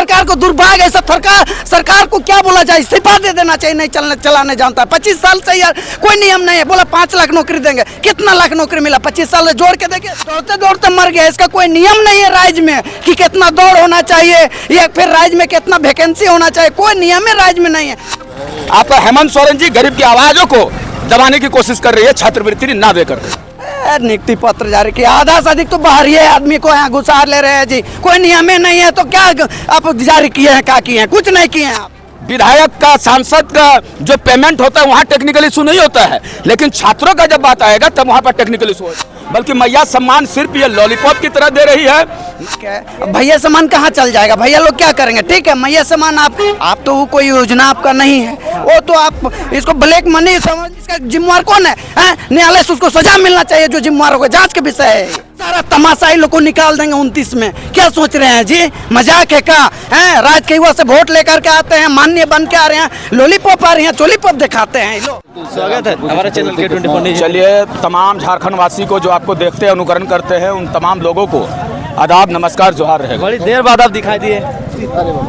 सरकार को दुर्भाग्य है। सब सरकार को क्या बोला जाए, इस्तीफा दे देना चाहिए, नहीं चलाने जानता है। 25 साल से यार कोई नियम नहीं है। बोला 5 लाख नौकरी देंगे, कितना लाख नौकरी मिला? 25 साल से जोड़ के देखे, दौड़ते दौड़ते मर गया। इसका कोई नियम नहीं है राज्य में कि कितना दौड़ होना चाहिए या फिर राज्य में कितना वैकेंसी होना चाहिए, कोई नियम है राज्य में नहीं है। आप हेमंत सोरेन जी गरीब की आवाजों को दबाने की कोशिश कर रही है छात्रवृत्ति ना देकर। नियुक्ति पत्र जारी किया, आधा से अधिक तो बाहरी आदमी को यहाँ घुसार ले रहे हैं जी। कोई नियम नहीं है तो क्या आप जारी किए हैं? क्या किए हैं? कुछ नहीं किए हैं आप। विधायक का, सांसद का जो पेमेंट होता है वहाँ टेक्निकल इशू नहीं होता है, लेकिन छात्रों का जब बात आएगा तब वहाँ पर टेक्निकल इशू होता है। बल्कि मैया सम्मान सिर्फ ये लॉलीपॉप की तरह दे रही है। भैया सम्मान कहाँ चल जाएगा? भैया लोग क्या करेंगे? ठीक है, मैया सम्मान आप तो वो कोई योजना आपका नहीं है, वो तो आप इसको ब्लैक मनी समझ। इसका जिम्मेवार कौन है? न्यायालय से उसको सजा मिलना चाहिए जो जिम्मेवार होगा। जांच के विषय है। सारा तमाशा ही लोग को निकाल देंगे 29 में। क्या सोच रहे हैं जी? मजाक है क्या? राज के युवा से वोट लेकर के आते हैं, माननीय बन के आ रहे हैं, लॉलीपॉप आ रहे हैं, चोलीपॉप दिखाते हैं लोग। स्वागत है हमारे चैनल के 24 न्यूज़। चलिए, तमाम झारखंड वासी को जो आपको देखते हैं, अनुकरण करते हैं, उन तमाम लोगों को आदाब, नमस्कार, जोहार रहेगा। बड़ी देर बाद आप दिखाई दिए।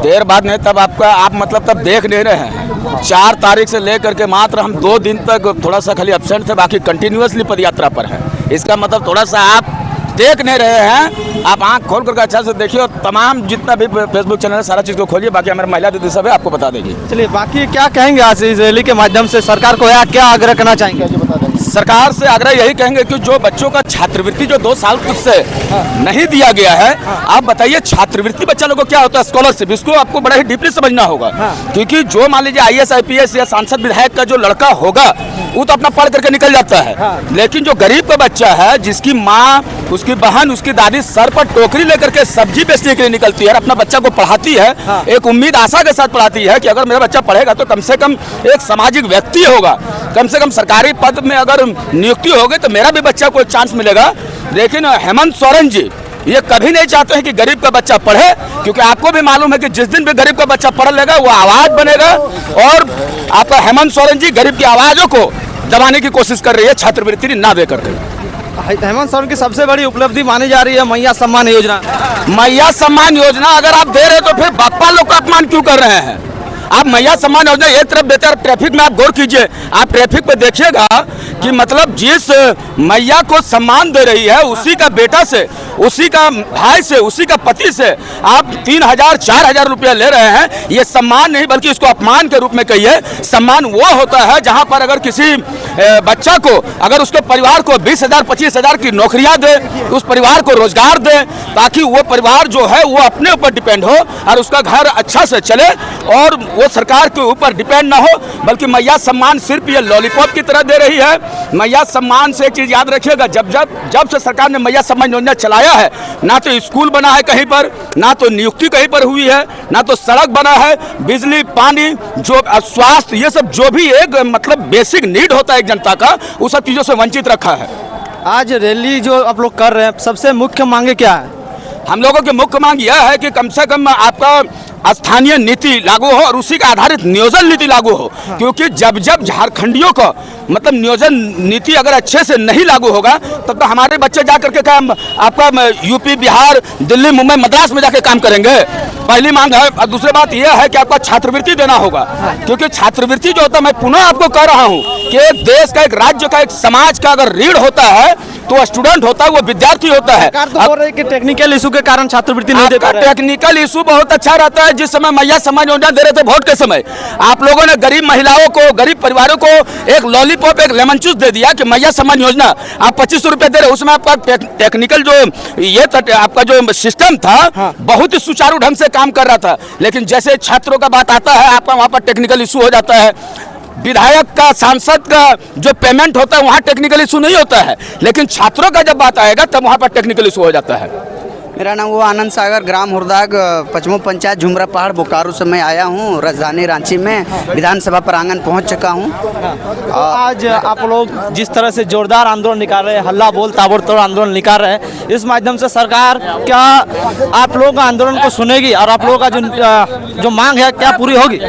देर बाद नहीं, तब आपका आप मतलब तब देख नहीं रहे हैं। 4 तारीख से लेकर के मात्र हम 2 दिन तक थोड़ा सा खाली एब्सेंट थे, बाकी कंटिन्यूअसली पदयात्रा पर है। इसका मतलब थोड़ा सा आप देख नहीं रहे हैं। आप आंख खोल करके अच्छा से देखिए और तमाम जितना भी फेसबुक चैनल है सारा चीज़ को खोलिए। बाकी हमारे महिला दीदी सब है, आपको बता देगी। चलिए, बाकी क्या कहेंगे आज इस रैली के माध्यम से? सरकार को क्या आग्रह करना चाहेंगे? बता दें। सरकार से आग्रह यही कहेंगे कि जो बच्चों का छात्रवृत्ति जो 2 साल से नहीं दिया गया है, आप बताइए छात्रवृत्ति बच्चा लोगों को क्या होता है? स्कॉलरशिप, इसको आपको बड़ा ही डीपली समझना होगा। क्योंकि जो मान लीजिए IAS IPS या सांसद विधायक का जो लड़का होगा वो तो अपना पढ़ करके निकल जाता है, लेकिन जो गरीब का बच्चा है, जिसकी माँ, उसकी बहन, उसकी दादी सर पर टोकरी लेकर के सब्जी बेचने के लिए निकलती है और अपना बच्चा को पढ़ाती है, एक उम्मीद आशा के साथ पढ़ाती है कि अगर मेरा बच्चा पढ़ेगा तो कम से कम एक सामाजिक व्यक्ति होगा, कम से कम सरकारी पद में अगर नियुक्ति होगी तो मेरा भी बच्चा को चांस मिलेगा। लेकिन हेमंत सोरेन जी ये कभी नहीं चाहते हैं कि गरीब का बच्चा पढ़े, क्योंकि आपको भी मालूम है कि जिस दिन भी गरीब का बच्चा पढ़ लेगा वो आवाज बनेगा। और आपका हेमंत सोरेन जी गरीब की आवाजों को दबाने की कोशिश कर रही है छात्रवृत्ति ना देकर के। हेमंत सोरेन की सबसे बड़ी उपलब्धि मानी जा रही है मैया सम्मान योजना। मैया सम्मान योजना अगर आप दे रहे तो फिर बापा लोग का अपमान क्यों कर रहे हैं? आप मैया सम्मान योजना एक तरफ देते हैं, ट्रैफिक में आप गौर कीजिए, आप ट्रैफिक पे देखिएगा कि मतलब जिस मैया को सम्मान दे रही है उसी का बेटा से, उसी का भाई से, उसी का पति से आप 3000-4000 रुपया ले रहे हैं। ये सम्मान नहीं बल्कि इसको अपमान के रूप में कहिए। सम्मान वो होता है जहां पर अगर किसी बच्चा को, अगर उसके परिवार को 20,000-25,000 की नौकरियां दे, उस परिवार को रोजगार दे, ताकि वो परिवार जो है वो अपने ऊपर डिपेंड हो और उसका घर अच्छा से चले और वो सरकार के ऊपर डिपेंड ना हो। बल्कि मैया सम्मान सिर्फ ये लॉलीपॉप की तरह दे रही है। मैया सम्मान से एक चीज याद रखिएगा, जब से सरकार ने मैया सम्मान योजना चलाया है, ना तो स्कूल बना है कहीं पर, ना तो नियुक्ति कहीं पर हुई है, ना तो सड़क बना है, बिजली, पानी, जो स्वास्थ्य, ये सब जो भी एक मतलब बेसिक नीड होता है एक जनता का, उस सब चीजों से वंचित रखा है। आज रैली जो आप लोग कर रहे हैं, सबसे मुख्य मांगे क्या है? हम लोगों की मुख्य मांग यह है कि कम से कम आपका स्थानीय नीति लागू हो और उसी का आधारित नियोजन नीति लागू हो। क्योंकि जब झारखंडियों को मतलब नियोजन नीति अगर अच्छे से नहीं लागू होगा तब तो हमारे बच्चे जाकर के काम आपका यूपी, बिहार, दिल्ली, मुंबई, मद्रास में जाके काम करेंगे। पहली मांग है। और दूसरी बात यह है कि आपको छात्रवृत्ति देना होगा, क्योंकि छात्रवृत्ति जो होता है, मैं पुनः आपको कह रहा हूँ कि एक देश का, एक राज्य का, एक समाज का अगर रीढ़ होता है तो स्टूडेंट होता है, वो विद्यार्थी होता है। सरकार तो बोल रही है कि टेक्निकल इशू के कारण छात्रवृत्ति नहीं दे पा रहे। टेक्निकल इशू बहुत अच्छा रहता है। जिस समय मैया सम्मान योजना दे रहे थे वोट के समय, आप लोगों ने गरीब महिलाओं को, गरीब परिवारों को एक लॉलीपॉप, एक लेमन जूस दे दिया कि मैया सम्मान योजना आप 2500 रुपए दे रहे। उसमें आपका टेक्निकल जो ये आपका जो सिस्टम था बहुत ही सुचारू ढंग से काम कर रहा था। लेकिन जैसे छात्रों का बात आता है, आपका वहाँ पर टेक्निकल इशू हो जाता है। विधायक का, सांसद का जो पेमेंट होता है वहाँ टेक्निकल इशू नहीं होता है, लेकिन छात्रों का जब बात आएगा तब वहाँ पर टेक्निकल इशू हो जाता है। मेरा नाम वो आनंद सागर, ग्राम हुरदाग, पचमू पंचायत, झुमरा पहाड़, बोकारो से मैं आया हूँ। राजधानी रांची में विधानसभा प्रांगण पहुँच चुका हूँ। आज आप लोग जिस तरह से जोरदार आंदोलन निकाल रहे हैं, हल्ला बोल ताबड़तोड़ आंदोलन निकाल रहे हैं, इस माध्यम से सरकार क्या आप लोगों का आंदोलन को सुनेगी और आप लोगों का जो मांग है क्या पूरी होगी?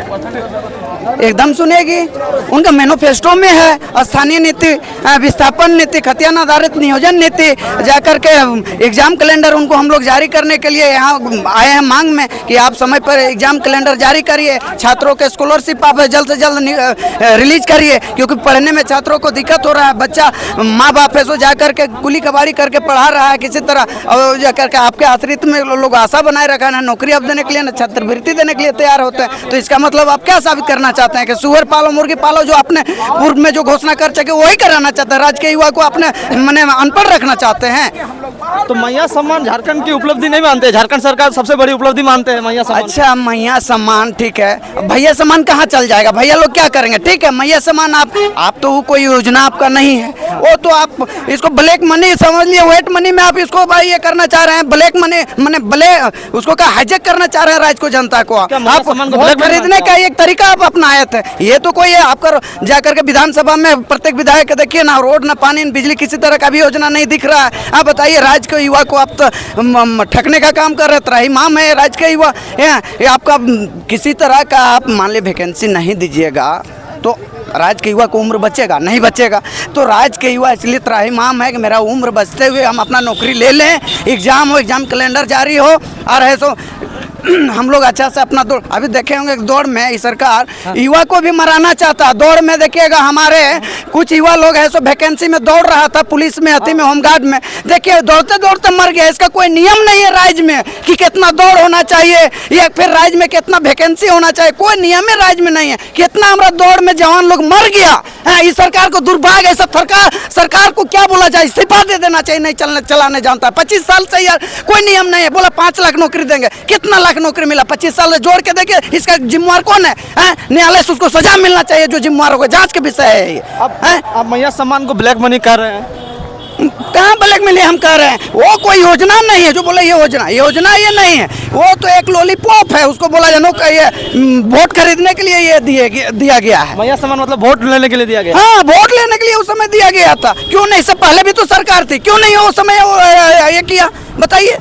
एकदम सुनेगी। उनका मैनिफेस्टो में है स्थानीय नीति, विस्थापन नीति, खतियान आधारित नियोजन नीति, जाकर के एग्जाम कैलेंडर उनको हम लोग जारी करने के लिए यहाँ आए हैं मांग में कि आप समय पर एग्जाम कैलेंडर जारी करिए, छात्रों के स्कॉलरशिप आप जल्द से जल्द रिलीज करिए, क्योंकि पढ़ने में छात्रों को दिक्कत हो रहा है। बच्चा माँ बाप है सो जाकर के कुली कबाड़ी करके पढ़ा रहा है किसी तरह, और जाकर के आपके आश्रित में लोग आशा बनाए रखा है, नौकरी अब देने के लिए, न छात्रवृत्ति देने के लिए तैयार होते हैं। तो इसका मतलब आप क्या साबित करना चाहते हैं कि सुअर पालो मुर्गी पालो, जो आपने पूर्व में जो घोषणा कर सके वही कराना चाहते हैं? राज्य के युवा को अपने मने अनपढ़ रखना चाहते हैं? तो मैया सम्मान झारखंड की उपलब्धि नहीं मानते, झारखंड सरकार सबसे बड़ी उपलब्धि मानते हैं मैया सम्मान। अच्छा, मैया सम्मान ठीक है, भैया सम्मान कहाँ चल जाएगा? भैया लोग क्या करेंगे? ठीक है, मैया सम्मान आप तो कोई योजना आपका नहीं है, वो तो आप इसको ब्लैक मनी समझ लिए, वेट मनी में आप इसको भाई ये करना चाह रहे हैं, ब्लैक मनी मैंने उसको क्या हाईजेक करना चाह रहे हैं राज्य को, जनता को। आप वोट खरीदने का एक तरीका आप अपनाए थे, ये तो कोई आपका जाकर के विधानसभा में प्रत्येक विधायक देखिए ना, रोड ना पानी ना बिजली, किसी तरह का भी योजना नहीं दिख रहा है। आप बताइए, राज्य के युवा को आप तो ठगने का काम कर रहे थे। त्राहिमाम है राज्य के युवा, ये आपका किसी तरह का आप मान ली वैकेंसी नहीं दीजिएगा तो राज्य के युवा को उम्र बचेगा? नहीं बचेगा। तो राज्य के युवा इसलिए त्राहिमाम है कि मेरा उम्र बचते हुए हम अपना नौकरी ले लें, एग्जाम कैलेंडर जारी हो, और है सो हम लोग अच्छा से अपना दौड़। अभी देखे होंगे दौड़ में ये सरकार युवा को भी मराना चाहता है। दौड़ में देखिएगा हमारे कुछ युवा लोग है सो वैकेंसी में दौड़ रहा था, पुलिस में, अति में, होमगार्ड में, देखिए दौड़ते दौड़ते मर गया। इसका कोई नियम नहीं है राज्य में कि कितना दौड़ होना चाहिए या फिर राज्य में कितना वैकेंसी होना चाहिए, कोई नियम है राज्य में नहीं है। कितना हमारा दौड़ में जवान लोग मर गया है। इस सरकार को दुर्भाग्य है। सब सरकार को क्या बोला जाए, इस्तीफा दे देना चाहिए, नहीं चलाने जानता। 25 साल से यार कोई नियम नहीं है, बोला 5 लाख नौकरी देंगे, कितना लाख नौकरी मिला? 25 साल से जोड़ के देखिए, इसका जिम्मेवार कौन है? न्यायालय से उसको सजा मिलना चाहिए, जो जिम्मेवार होगा, जांच के विषय है ये। अब मैया सम्मान को ब्लैक मनी कर रहे हैं, कहाँ ब्लैक मनी हम कह रहे हैं? वो कोई योजना नहीं है जो बोले ये योजना ये नहीं है, वो तो एक लॉलीपॉप है। उसको बोला जानो कि ये वोट खरीदने के लिए ये दिया गया है। मैया सम्मान मतलब वोट लेने के लिए दिया गया? हाँ, वोट लेने के लिए उस समय दिया गया था। क्यों नहीं? इससे पहले भी तो सरकार थी, क्यों नहीं उस समय ये किया? बताइए।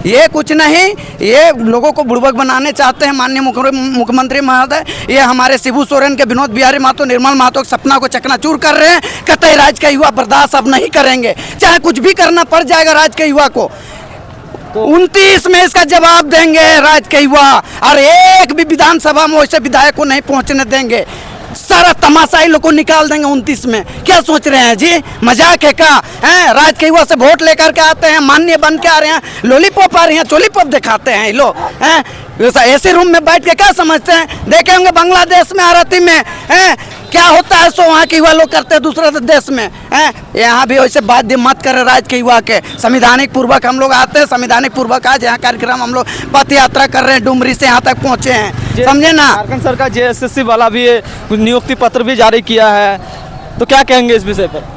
ये कुछ नहीं, ये लोगों को बुड़बक बनाने चाहते हैं माननीय मुख्यमंत्री महोदय। ये हमारे शिबू सोरेन के, विनोद बिहारी महतो, निर्मल महतो के सपना को चकनाचूर कर रहे हैं। कतई राज्य का युवा बर्दाश्त अब नहीं करेंगे, चाहे कुछ भी करना पड़ जाएगा राज्य के युवा को। 29 में इसका जवाब देंगे राज्य के युवा, और एक भी विधानसभा में वैसे विधायक को नहीं पहुंचने देंगे। सारा तमाशा ही लोग को निकाल देंगे 29 में। क्या सोच रहे हैं जी? मजाक है क्या? राज्य के युवा से वोट लेकर के आते हैं, माननीय बन के आ रहे हैं, लॉलीपॉप आ रही हैं, चोलीपॉप दिखाते हैं ये लोग। ऐसे रूम में बैठ के क्या समझते हैं? देखे होंगे बांग्लादेश में, आरती में क्या होता है, सो वहाँ के युवा लोग करते हैं दूसरे देश में। यहाँ भी वैसे बाध्य मत करें राज्य के युवा के। संविधानिक पूर्वक हम लोग आते हैं, संविधानिक पूर्वक आज यहाँ कार्यक्रम हम लोग पथ यात्रा कर रहे हैं, डुमरी से यहाँ तक पहुँचे हैं, समझे ना। झारखंड सरकार JSSC वाला भी नियुक्ति पत्र भी जारी किया है, तो क्या कहेंगे इस विषय पर?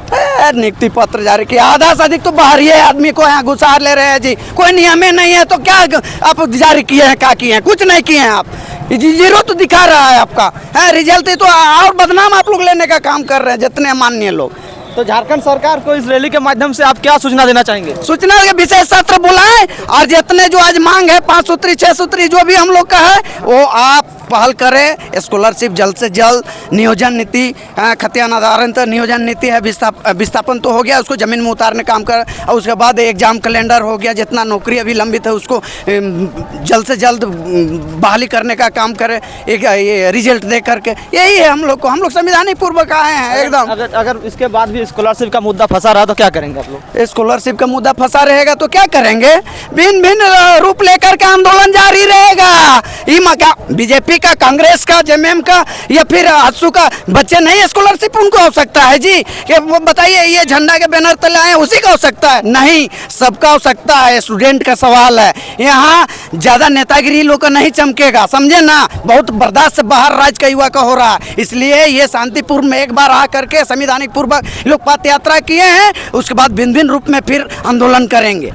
नियुक्ति पत्र जारी किया, आधा से अधिक तो बाहरी आदमी को यहाँ घुसार ले रहे हैं जी। कोई नियम नहीं है तो क्या आप जारी किए हैं? क्या किए हैं? कुछ नहीं किए हैं आप। जीरो तो दिखा रहा है आपका, है रिजल्ट तो, और बदनाम आप लोग लेने का काम कर रहे हैं जितने माननीय लोग। तो झारखंड सरकार को इस रैली के माध्यम से आप क्या सूचना देना चाहेंगे? सूचना के विशेष सत्र बुलाएं, और जितने जो आज मांग है 5 सूत्री 6 सूत्री जो भी हम लोग का है, वो आप पहल करें। स्कॉलरशिप जल्द से जल्द, नियोजन नीति, खतियान आधारित नियोजन नीति है, विस्थापन तो हो गया, उसको जमीन में उतारने काम कर, और उसके बाद एग्जाम कैलेंडर हो गया, जितना नौकरी अभी लंबित है उसको जल्द से जल्द बहाली करने का काम करें, एक ये रिजल्ट दे करके। यही है हम लोग को, हम लोग संविधानिक पूर्वक आए हैं एकदम। अगर इसके बाद भी स्कॉलरशिप का मुद्दा फंसा रहा तो क्या करेंगे आप लोग? स्कॉलरशिप का मुद्दा फंसा रहेगा तो क्या करेंगे? भिन्न भिन्न रूप लेकर के आंदोलन जारी रहेगा। बीजेपी का, कांग्रेस का, जेएमएम का, या फिर आजसू का बच्चे नहीं स्कॉलरशिप उनको हो सकता है जी? कि वो बताइए, ये झंडा के बैनर तले आए उसी का हो सकता है? नहीं, सबका हो सकता है। स्टूडेंट का सवाल है। यहाँ ज्यादा नेतागिरी लोग का नहीं चमकेगा, समझे ना। बहुत बर्दाश्त से बाहर राज्य का युवा का हो रहा है, इसलिए ये शांतिपूर्ण में एक बार आ करके संविधानिक पूर्वक लोग पथ यात्रा किए हैं, उसके बाद भिन्न भिन्न रूप में फिर आंदोलन करेंगे।